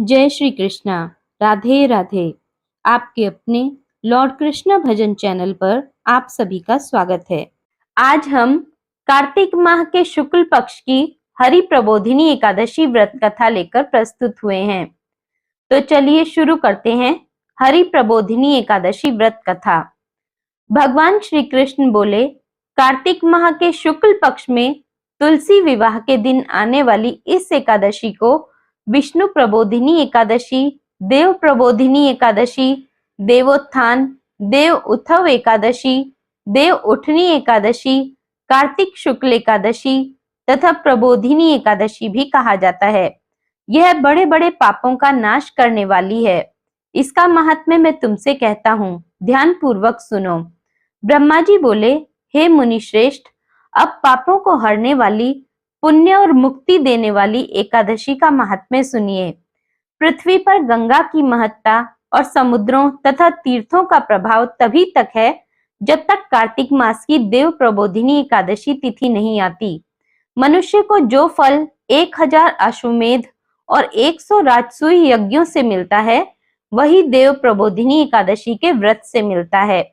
जय श्री कृष्णा। राधे राधे। आपके अपने लॉर्ड कृष्णा भजन चैनल पर आप सभी का स्वागत है। आज हम कार्तिक माह के शुक्ल पक्ष की हरि प्रबोधिनी एकादशी व्रत कथा लेकर प्रस्तुत हुए हैं। तो चलिए शुरू करते हैं हरि प्रबोधिनी एकादशी व्रत कथा। भगवान श्री कृष्ण बोले, कार्तिक माह के शुक्ल पक्ष में तुलसी विवाह के दिन आने वाली इस एकादशी को विष्णु प्रबोधिनी एकादशी, देव प्रबोधिनी एकादशी, देवोत्थान, देव उथव एकादशी, देव उठनी एकादशी, कार्तिक शुक्ल एकादशी तथा प्रबोधिनी एकादशी भी कहा जाता है। यह बड़े बड़े पापों का नाश करने वाली है। इसका महात्म्य मैं तुमसे कहता हूँ, ध्यान पूर्वक सुनो। ब्रह्मा जी बोले, हे मुनि श्रेष्ठ, अब पापों को हरने वाली, पुण्य और मुक्ति देने वाली एकादशी का महात्म्य सुनिए। पृथ्वी पर गंगा की महत्ता और समुद्रों तथा तीर्थों का प्रभाव तभी तक है जब तक कार्तिक मास की देव प्रबोधिनी एकादशी तिथि नहीं आती। मनुष्य को जो फल 1000 अश्वमेध और 100 राजसूय यज्ञों से मिलता है, वही देव प्रबोधिनी एकादशी के व्रत से मिलता है।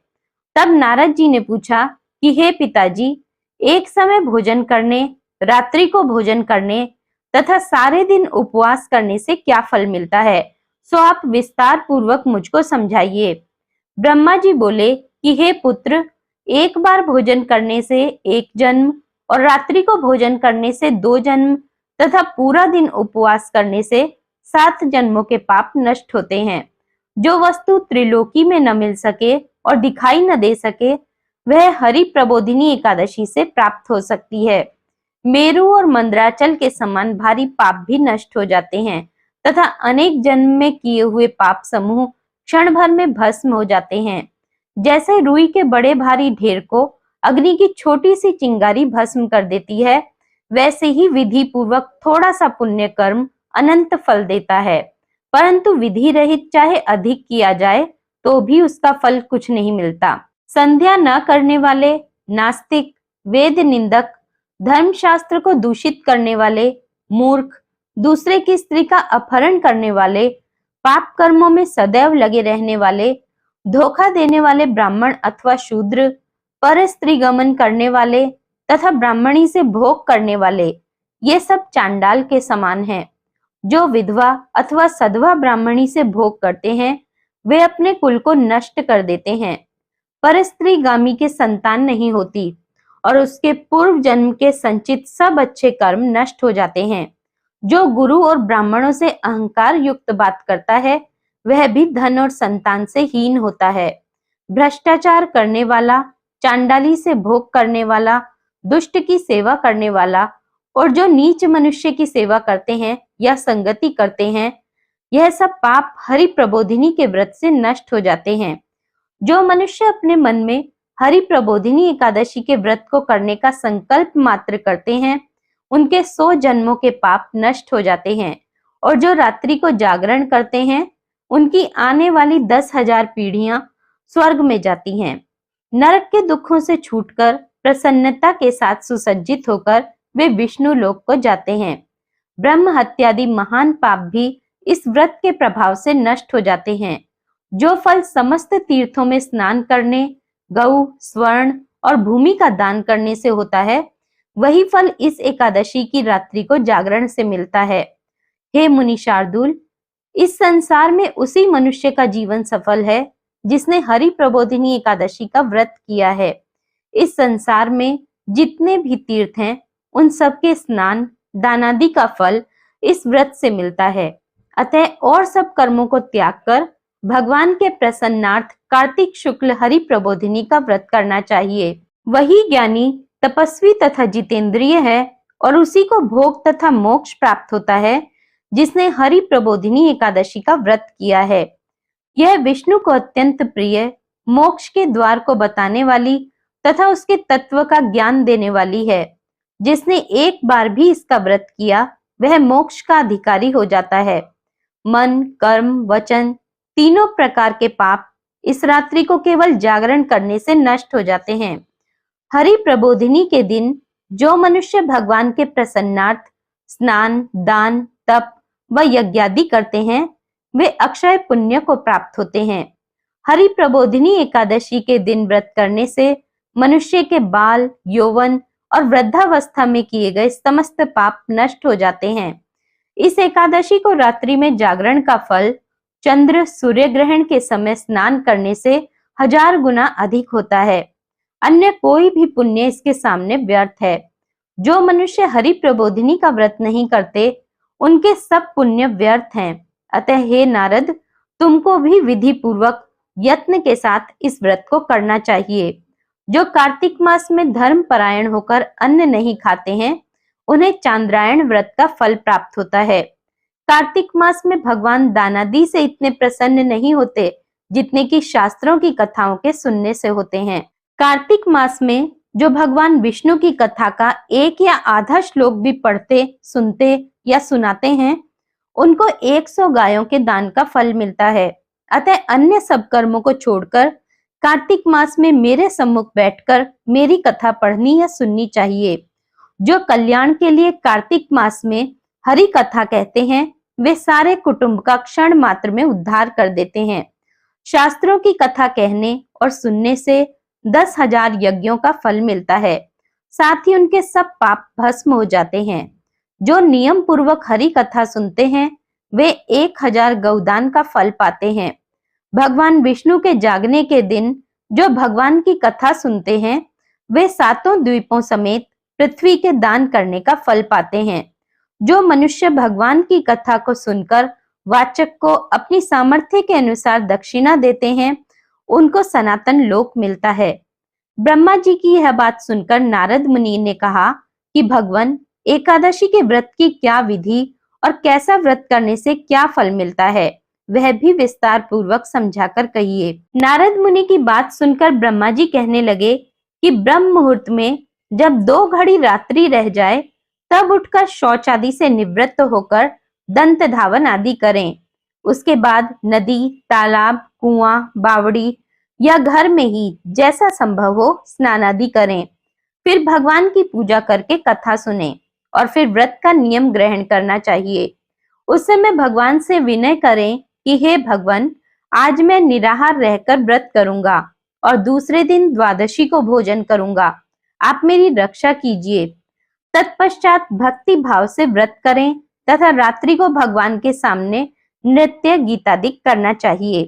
तब नारद जी ने पूछा कि हे पिताजी, एक समय भोजन करने, रात्रि को भोजन करने तथा सारे दिन उपवास करने से क्या फल मिलता है, सो आप विस्तार पूर्वक मुझको समझाइए। ब्रह्मा जी बोले कि हे पुत्र, एक बार भोजन करने से 1 जन्म और रात्रि को भोजन करने से 2 जन्म तथा पूरा दिन उपवास करने से 7 जन्मों के पाप नष्ट होते हैं। जो वस्तु त्रिलोकी में न मिल सके और दिखाई न दे सके, वह हरि प्रबोधिनी एकादशी से प्राप्त हो सकती है। मेरु और मंदराचल के समान भारी पाप भी नष्ट हो जाते हैं तथा अनेक जन्म में किए हुए पाप समूह क्षण भर में भस्म हो जाते हैं। जैसे रुई के बड़े भारी ढेर को अग्नि की छोटी सी चिंगारी भस्म कर देती है, वैसे ही विधि पूर्वक थोड़ा सा पुण्य कर्म अनंत फल देता है, परंतु विधि रहित चाहे अधिक किया जाए तो भी उसका फल कुछ नहीं मिलता। संध्या न करने वाले, नास्तिक, वेद निंदक, धर्मशास्त्र को दूषित करने वाले, मूर्ख, दूसरे की स्त्री का अपहरण करने वाले, पाप कर्मों में सदैव लगे रहने वाले, धोखा देने वाले ब्राह्मण अथवा शूद्र, पर स्त्री गमन करने वाले तथा ब्राह्मणी से भोग करने वाले, ये सब चांडाल के समान हैं। जो विधवा अथवा सधवा ब्राह्मणी से भोग करते हैं, वे अपने कुल को नष्ट कर देते हैं। पर स्त्री गामी के संतान नहीं होती और उसके पूर्व जन्म के संचित सब अच्छे कर्म नष्ट हो जाते हैं। जो गुरु और ब्राह्मणों से अहंकार युक्त बात करता है, वह भी धन और संतान से हीन होता है। भ्रष्टाचार करने वाला, चांडाली से भोग करने वाला, दुष्ट की सेवा करने वाला और जो नीच मनुष्य की सेवा करते हैं या संगति करते हैं, यह सब पाप हरि प्रबोधिनी के व्रत से नष्ट हो जाते हैं। जो मनुष्य अपने मन में हरि प्रबोधिनी एकादशी के व्रत को करने का संकल्प मात्र करते हैं, उनके 100 जन्मों के पाप नष्ट हो जाते हैं। और जो रात्रि को जागरण करते हैं, उनकी आने वाली 10,000 पीढ़ियां स्वर्ग में जाती हैं। नरक के दुखों से छूटकर प्रसन्नता के साथ सुसज्जित होकर वे विष्णु लोक को जाते हैं। ब्रह्म हत्यादि महान पाप भी इस व्रत के प्रभाव से नष्ट हो जाते हैं। जो फल समस्त तीर्थों में स्नान करने, गौ, स्वर्ण और भूमि का दान करने से होता है, वही फल इस एकादशी की रात्रि को जागरण से मिलता है। हे मुनि शार्दूल, इस संसार में उसी मनुष्य का जीवन सफल है जिसने हरि प्रबोधिनी एकादशी का व्रत किया है। इस संसार में जितने भी तीर्थ हैं, उन सबके स्नान, दानादि का फल इस व्रत से मिलता है। अतः और सब कर्मों को त्याग कर भगवान के प्रसन्नार्थ कार्तिक शुक्ल हरि प्रबोधिनी का व्रत करना चाहिए। वही ज्ञानी, तपस्वी तथा जितेंद्रिय है और उसी को भोग तथा मोक्ष प्राप्त होता है जिसने हरि प्रबोधिनी एकादशी का व्रत किया है। यह विष्णु को अत्यंत प्रिय, मोक्ष के द्वार को बताने वाली तथा उसके तत्व का ज्ञान देने वाली है। जिसने एक बार भी इसका व्रत किया, वह मोक्ष का अधिकारी हो जाता है। मन, कर्म, वचन तीनों प्रकार के पाप इस रात्रि को केवल जागरण करने से नष्ट हो जाते हैं। हरि प्रबोधिनी के दिन जो मनुष्य भगवान के प्रसन्नार्थ स्नान, दान, तप व यज्ञादि करते हैं वे अक्षय पुण्य को प्राप्त होते हैं। हरि प्रबोधिनी एकादशी के दिन व्रत करने से मनुष्य के बाल, यौवन और वृद्धावस्था में किए गए समस्त पाप नष्ट हो जाते हैं। इस एकादशी को रात्रि में जागरण का फल चंद्र सूर्य ग्रहण के समय स्नान करने से 1000 गुना अधिक होता है। अन्य कोई भी पुण्य इसके सामने व्यर्थ है। जो मनुष्य हरि प्रबोधिनी का व्रत नहीं करते उनके सब पुण्य व्यर्थ हैं। अतः हे नारद, तुमको भी विधि पूर्वक यत्न के साथ इस व्रत को करना चाहिए। जो कार्तिक मास में धर्म परायण होकर अन्न नहीं खाते हैं उन्हें चांद्रायण व्रत का फल प्राप्त होता है। कार्तिक मास में भगवान दानादि से इतने प्रसन्न नहीं होते जितने कि शास्त्रों की कथाओं के सुनने से होते हैं। कार्तिक मास में जो भगवान विष्णु की कथा का एक या आधा श्लोक भी पढ़ते, सुनते या सुनाते हैं उनको 100 गायों के दान का फल मिलता है। अतः अन्य सब कर्मों को छोड़कर कार्तिक मास में मेरे सम्मुख बैठकर मेरी कथा पढ़नी या सुननी चाहिए। जो कल्याण के लिए कार्तिक मास में हरि कथा कहते हैं वे सारे कुटुंब का क्षण मात्र में उद्धार कर देते हैं। शास्त्रों की कथा कहने और सुनने से 10,000 यज्ञों का फल मिलता है, साथ ही उनके सब पाप भस्म हो जाते हैं। जो नियम पूर्वक हरि कथा सुनते हैं वे 1000 गौदान का फल पाते हैं। भगवान विष्णु के जागने के दिन जो भगवान की कथा सुनते हैं वे 7 द्वीपों समेत पृथ्वी के दान करने का फल पाते हैं। जो मनुष्य भगवान की कथा को सुनकर वाचक को अपनी सामर्थ्य के अनुसार दक्षिणा देते हैं उनको सनातन लोक मिलता है। ब्रह्मा जी की यह बात सुनकर नारद मुनि ने कहा कि भगवान, एकादशी के व्रत की क्या विधि और कैसा व्रत करने से क्या फल मिलता है वह भी विस्तार पूर्वक समझाकर कहिए। नारद मुनि की बात सुनकर ब्रह्मा जी कहने लगे कि ब्रह्म मुहूर्त में जब 2 घड़ी रात्रि रह जाए तब उठकर शौच आदि से निवृत्त होकर दंत धावन आदि करें। उसके बाद नदी, तालाब, कुआं, बावड़ी या घर में ही जैसा संभव हो स्नान आदि करें। फिर भगवान की पूजा करके कथा सुने और फिर व्रत का नियम ग्रहण करना चाहिए। उस समय भगवान से विनय करें कि हे भगवान, आज मैं निराहार रहकर व्रत करूंगा और दूसरे दिन द्वादशी को भोजन करूंगा, आप मेरी रक्षा कीजिए। तत्पश्चात भक्ति भाव से व्रत करें तथा रात्रि को भगवान के सामने नृत्य गीतादि करना चाहिए।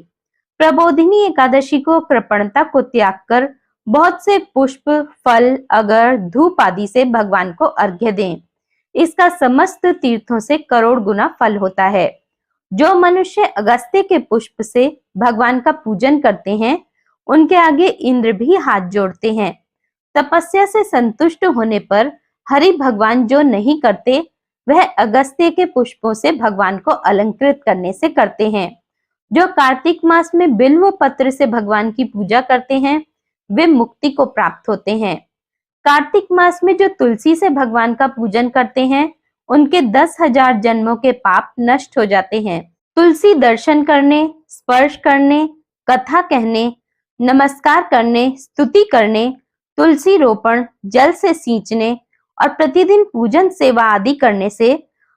प्रबोधिनी एकादशी को कृपणता को त्याग कर बहुत से पुष्प, फल, अगर, धूप आदि से भगवान को अर्घ्य दें। इसका समस्त तीर्थों से करोड़ गुना फल होता है। जो मनुष्य अगस्त्य के पुष्प से भगवान का पूजन करते हैं उनके आगे इंद्र भी हाथ जोड़ते हैं। तपस्या से संतुष्ट होने पर हरि भगवान जो नहीं करते वह अगस्त्य के पुष्पों से भगवान को अलंकृत करने से करते हैं। जो कार्तिक मास में बिल्व पत्र से भगवान की पूजा करते हैं वे मुक्ति को प्राप्त होते हैं। कार्तिक मास में जो तुलसी से भगवान का पूजन करते हैं उनके 10,000 जन्मों के पाप नष्ट हो जाते हैं। तुलसी दर्शन करने, स्पर्श करने, कथा कहने, नमस्कार करने, स्तुति करने, तुलसी रोपण, जल से सींचने और प्रतिदिन पूजन सेवा आदि करने से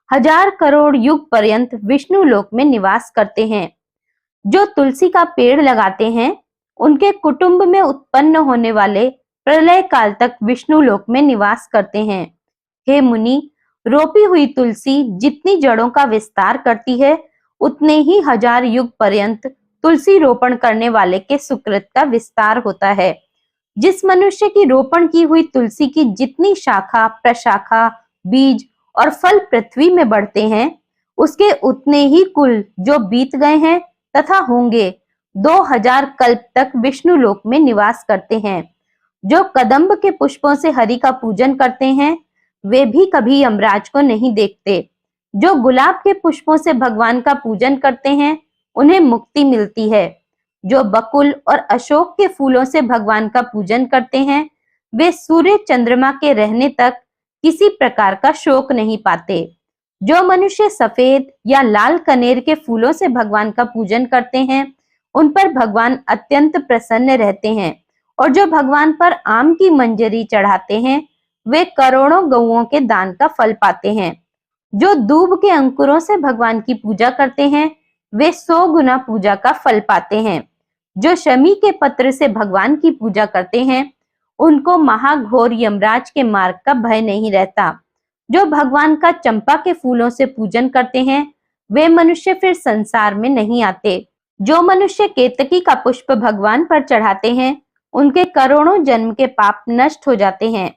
1000 करोड़ युग पर्यंत विष्णु लोक में निवास करते हैं। जो तुलसी का पेड़ लगाते हैं उनके कुटुंब में उत्पन्न होने वाले प्रलय काल तक विष्णु लोक में निवास करते हैं। हे मुनि, रोपी हुई तुलसी जितनी जड़ों का विस्तार करती है उतने ही 1000 युग पर्यंत तुलसी रोपण करने वाले के सुकृत का विस्तार होता है। जिस मनुष्य की रोपण की हुई तुलसी की जितनी शाखा, प्रशाखा, बीज और फल पृथ्वी में बढ़ते हैं उसके उतने ही कुल जो बीत गए हैं तथा होंगे 2000 कल्प तक विष्णु लोक में निवास करते हैं। जो कदम्ब के पुष्पों से हरि का पूजन करते हैं वे भी कभी यमराज को नहीं देखते। जो गुलाब के पुष्पों से भगवान का पूजन करते हैं उन्हें मुक्ति मिलती है। जो बकुल और अशोक के फूलों से भगवान का पूजन करते हैं वे सूर्य चंद्रमा के रहने तक किसी प्रकार का शोक नहीं पाते। जो मनुष्य सफेद या लाल कनेर के फूलों से भगवान का पूजन करते हैं उन पर भगवान अत्यंत प्रसन्न रहते हैं। और जो भगवान पर आम की मंजरी चढ़ाते हैं वे करोड़ों गौओं के दान का फल पाते हैं। जो दूब के अंकुरों से भगवान की पूजा करते हैं वे 100 गुना पूजा का फल पाते हैं। जो शमी के पत्र से भगवान की पूजा करते हैं उनको महाघोर यमराज के मार्ग का भय नहीं रहता। जो भगवान का चंपा के फूलों से पूजन करते हैं वे मनुष्य फिर संसार में नहीं आते। जो मनुष्य केतकी का पुष्प भगवान पर चढ़ाते हैं उनके करोड़ों जन्म के पाप नष्ट हो जाते हैं।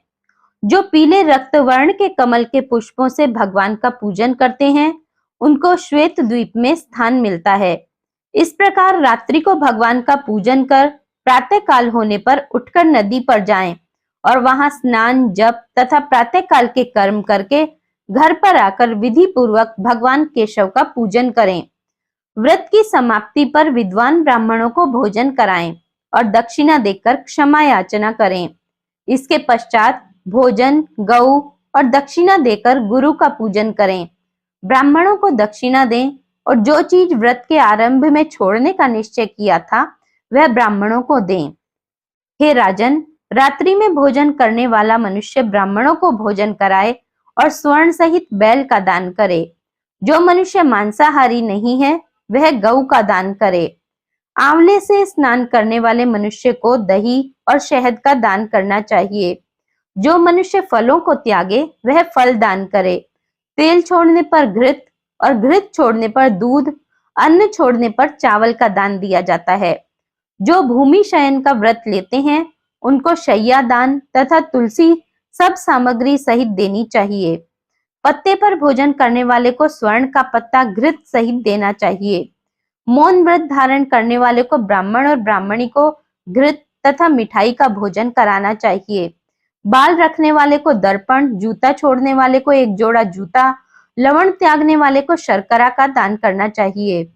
जो पीले रक्त वर्ण के कमल के पुष्पों से भगवान का पूजन करते हैं उनको श्वेत द्वीप में स्थान मिलता है। इस प्रकार रात्रि को भगवान का पूजन कर प्रातः काल होने पर उठकर नदी पर जाएं और वहां स्नान जप तथा प्रातः काल के कर्म करके घर पर आकर विधि पूर्वक भगवान केशव का पूजन करें। व्रत की समाप्ति पर विद्वान ब्राह्मणों को भोजन कराएं और दक्षिणा देकर क्षमा याचना करें। इसके पश्चात भोजन गऊ और दक्षिणा देकर गुरु का पूजन करें। ब्राह्मणों को दक्षिणा दें और जो चीज व्रत के आरंभ में छोड़ने का निश्चय किया था वह ब्राह्मणों को दें। हे राजन, रात्रि में भोजन करने वाला मनुष्य ब्राह्मणों को भोजन कराए और स्वर्ण सहित बैल का दान करे। जो मनुष्य मांसाहारी नहीं है वह गऊ का दान करे। आंवले से स्नान करने वाले मनुष्य को दही और शहद का दान करना चाहिए। जो मनुष्य फलों को त्यागे वह फल दान करे। तेल छोड़ने पर घृत और घृत छोड़ने पर दूध, अन्न छोड़ने पर चावल का दान दिया जाता है। जो भूमि शयन का व्रत लेते हैं उनको शैया दान तथा तुलसी सब सामग्री सहित देनी चाहिए। पत्ते पर भोजन करने वाले को स्वर्ण का पत्ता घृत सहित देना चाहिए। मौन व्रत धारण करने वाले को ब्राह्मण और ब्राह्मणी को घृत तथा मिठाई का भोजन कराना चाहिए। बाल रखने वाले को दर्पण, जूता छोड़ने वाले को एक जोड़ा जूता, लवण त्यागने वाले को शर्करा का दान करना चाहिए।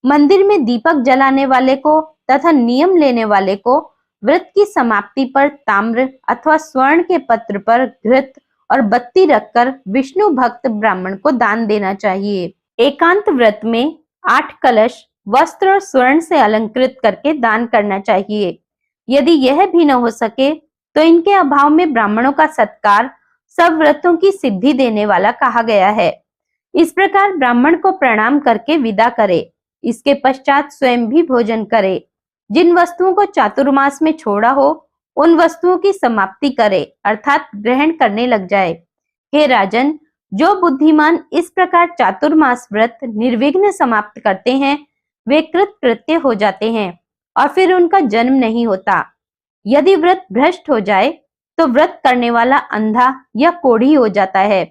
मंदिर में दीपक जलाने वाले को तथा नियम लेने वाले को व्रत की समाप्ति पर ताम्र अथवा स्वर्ण के पत्र पर घृत और बत्ती रखकर विष्णु भक्त ब्राह्मण को दान देना चाहिए। एकांत व्रत में 8 कलश वस्त्र और स्वर्ण से अलंकृत करके दान करना चाहिए। यदि यह भी न हो सके तो इनके अभाव में ब्राह्मणों का सत्कार सब व्रतों की सिद्धि देने वाला कहा गया है। इस प्रकार ब्राह्मण को प्रणाम करके विदा करे। इसके पश्चात स्वयं भी भोजन करे। जिन वस्तुओं को चातुर्मास में छोड़ा हो उन वस्तुओं की समाप्ति करे अर्थात ग्रहण करने लग जाए। हे राजन, जो बुद्धिमान इस प्रकार चातुर्मास व्रत निर्विघ्न समाप्त करते हैं वे कृतकृत्य हो जाते हैं और फिर उनका जन्म नहीं होता। यदि व्रत भ्रष्ट हो जाए तो व्रत करने वाला अंधा या कोढ़ी हो जाता है।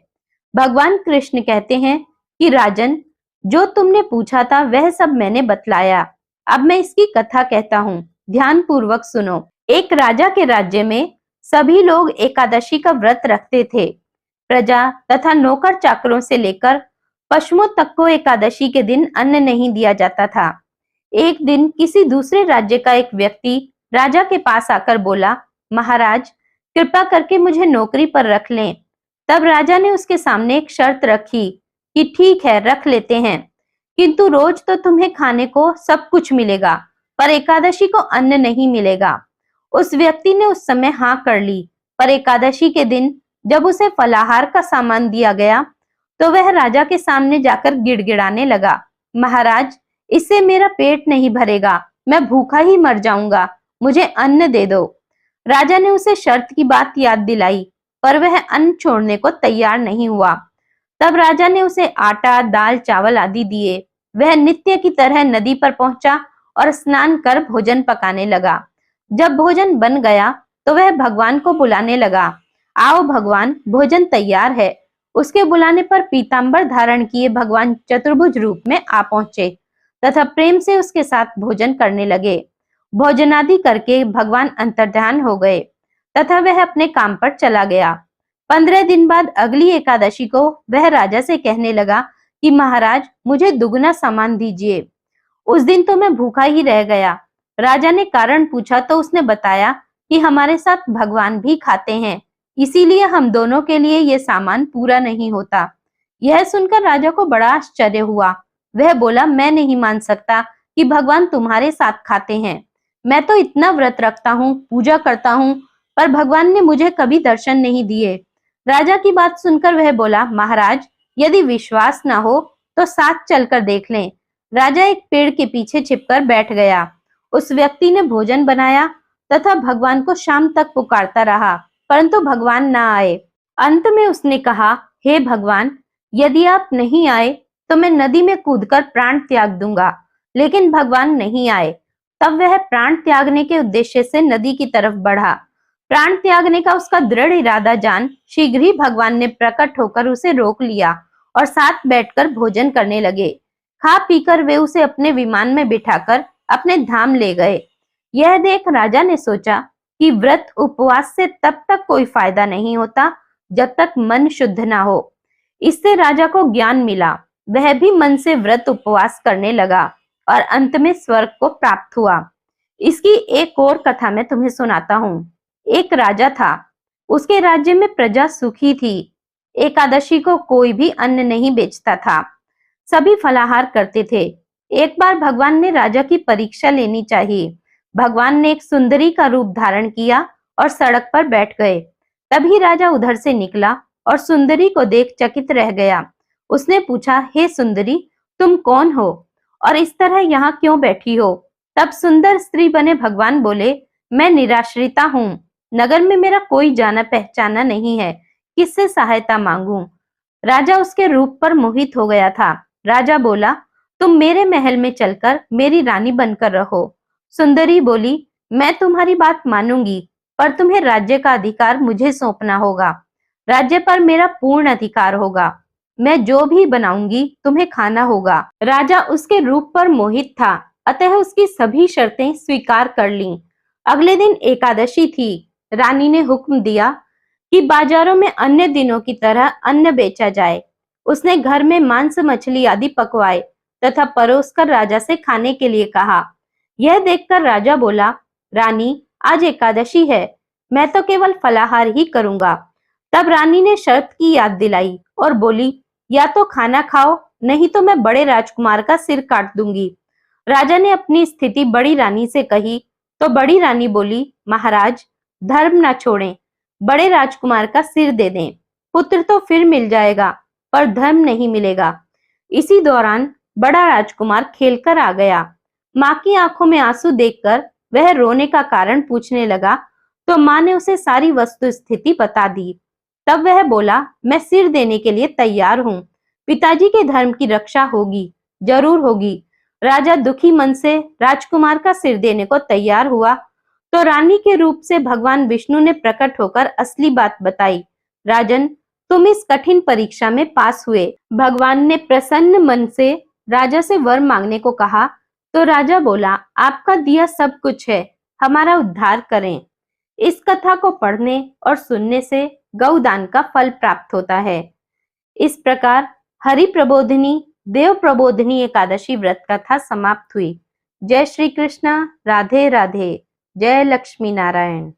भगवान कृष्ण कहते हैं कि राजन, जो तुमने पूछा था वह सब मैंने बतलाया। अब मैं इसकी कथा कहता हूँ, ध्यान पूर्वक सुनो। एक राजा के राज्य में सभी लोग एकादशी का व्रत रखते थे। प्रजा तथा नौकर चाकरों से लेकर पशुओं तक को एकादशी के दिन अन्न नहीं दिया जाता था। एक दिन किसी दूसरे राज्य का एक व्यक्ति राजा के पास आकर बोला, महाराज, कृपा करके मुझे नौकरी पर रख लें। तब राजा ने उसके सामने एक शर्त रखी कि ठीक है, रख लेते हैं, किंतु रोज तो तुम्हें खाने को सब कुछ मिलेगा पर एकादशी को अन्न नहीं मिलेगा। उस व्यक्ति ने उस समय हाँ कर ली, पर एकादशी के दिन जब उसे फलाहार का सामान दिया गया तो वह राजा के सामने जाकर गिड़गिड़ाने लगा, महाराज, इससे मेरा पेट नहीं भरेगा, मैं भूखा ही मर जाऊंगा, मुझे अन्न दे दो। राजा ने उसे शर्त की बात याद दिलाई पर वह अन्न छोड़ने को तैयार नहीं हुआ। तब राजा ने उसे आटा, दाल, चावल आदि दिए। वह नित्य की तरह नदी पर पहुंचा और स्नान कर भोजन पकाने लगा। जब भोजन बन गया तो वह भगवान को बुलाने लगा, आओ भगवान, भोजन तैयार है। उसके बुलाने पर पीतांबर धारण किए भगवान चतुर्भुज रूप में आ पहुंचे तथा प्रेम से उसके साथ भोजन करने लगे। भोजनादि करके भगवान अंतर्ध्यान हो गए तथा वह अपने काम पर चला गया। 15 दिन बाद अगली एकादशी को वह राजा से कहने लगा कि महाराज, मुझे दुगना सामान दीजिए। उस दिन तो मैं भूखा ही रह गया। राजा ने कारण पूछा तो उसने बताया कि हमारे साथ भगवान भी खाते हैं, इसीलिए हम दोनों के लिए ये सामान पूरा नहीं होता। यह सुनकर राजा को बड़ा आश्चर्य हुआ। वह बोला, मैं नहीं मान सकता कि भगवान तुम्हारे साथ खाते हैं। मैं तो इतना व्रत रखता हूँ, पूजा करता हूँ, पर भगवान ने मुझे कभी दर्शन नहीं दिए। राजा की बात सुनकर वह बोला, महाराज, यदि विश्वास ना हो तो साथ चलकर देख लें। राजा एक पेड़ के पीछे छिपकर बैठ गया। उस व्यक्ति ने भोजन बनाया तथा भगवान को शाम तक पुकारता रहा, परंतु भगवान ना आए। अंत में उसने कहा, हे भगवान, यदि आप नहीं आए तो मैं नदी में कूदकर प्राण त्याग दूंगा। लेकिन भगवान नहीं आए। तब वह प्राण त्यागने के उद्देश्य से नदी की तरफ बढ़ा। प्राण त्यागने का उसका दृढ़ इरादा जान शीघ्र ही भगवान ने प्रकट होकर उसे रोक लिया और साथ बैठकर भोजन करने लगे। खा पीकर वे उसे अपने विमान में बिठाकर अपने धाम ले गए। यह देख राजा ने सोचा कि व्रत उपवास से तब तक कोई फायदा नहीं होता जब तक मन शुद्ध ना हो। इससे राजा को ज्ञान मिला। वह भी मन से व्रत उपवास करने लगा और अंत में स्वर्ग को प्राप्त हुआ। इसकी एक और कथा मैं तुम्हें सुनाता हूँ। एक राजा था। उसके राज्य में प्रजा सुखी थी। एकादशी को कोई भी अन्न नहीं बेचता था। सभी फलाहार करते थे। एक बार भगवान ने राजा की परीक्षा लेनी चाहिए। भगवान ने एक सुंदरी का रूप धारण किया और सड़क पर बैठ गए। तभी राजा उधर से निकला और सुंदरी को देख चकित रह गया। उसने पूछा, हे सुंदरी, तुम कौन हो और इस तरह यहाँ क्यों बैठी हो? तब सुंदर स्त्री बने भगवान बोले, मैं निराश्रिता हूँ। नगर में मेरा कोई जाना पहचाना नहीं है। किससे सहायता मांगूं? राजा उसके रूप पर मोहित हो गया था। राजा बोला, तुम मेरे महल में चलकर मेरी रानी बनकर रहो। सुंदरी बोली, मैं तुम्हारी बात मानूंगी, पर तुम्हें राज्य का अधिकार मुझे सौंपना होगा। राज्य पर मेरा पूर्ण अधिकार होगा। मैं जो भी बनाऊंगी तुम्हें खाना होगा। राजा उसके रूप पर मोहित था, अतः उसकी सभी शर्तें स्वीकार कर लीं। अगले दिन एकादशी थी। रानी ने हुक्म दिया कि बाजारों में अन्य दिनों की तरह अन्न बेचा जाए। उसने घर में मांस मछली आदि पकवाए तथा परोसकर राजा से खाने के लिए कहा। यह देखकर राजा बोला, रानी, आज एकादशी है, मैं तो केवल फलाहार ही करूंगा। तब रानी ने शर्त की याद दिलाई और बोली, या तो खाना खाओ, नहीं तो मैं बड़े राजकुमार का सिर काट दूंगी। राजा ने अपनी स्थिति बड़ी रानी से कही तो बड़ी रानी बोली, महाराज, धर्म न छोड़ें, बड़े राजकुमार का सिर दे दें। पुत्र तो फिर मिल जाएगा, पर धर्म नहीं मिलेगा। इसी दौरान बड़ा राजकुमार खेलकर आ गया। माँ की आंखों में आंसू देखकर वह रोने का कारण पूछने लगा तो माँ ने उसे सारी वस्तु स्थिति बता दी। तब वह बोला, मैं सिर देने के लिए तैयार हूँ। पिताजी के धर्म की रक्षा होगी, जरूर होगी। राजा दुखी मन से राजकुमार का सिर देने को तैयार हुआ तो रानी के रूप से भगवान विष्णु ने प्रकट होकर असली बात बताई। राजन, तुम इस कठिन परीक्षा में पास हुए। भगवान ने प्रसन्न मन से राजा से वर मांगने को कहा तो राजा बोला, आपका दिया सब कुछ है, हमारा उद्धार करें। इस कथा को पढ़ने और सुनने से गौदान का फल प्राप्त होता है। इस प्रकार हरि प्रबोधिनी देव प्रबोधिनी एकादशी व्रत कथा समाप्त हुई। जय श्री कृष्ण। राधे राधे। जय लक्ष्मी नारायण।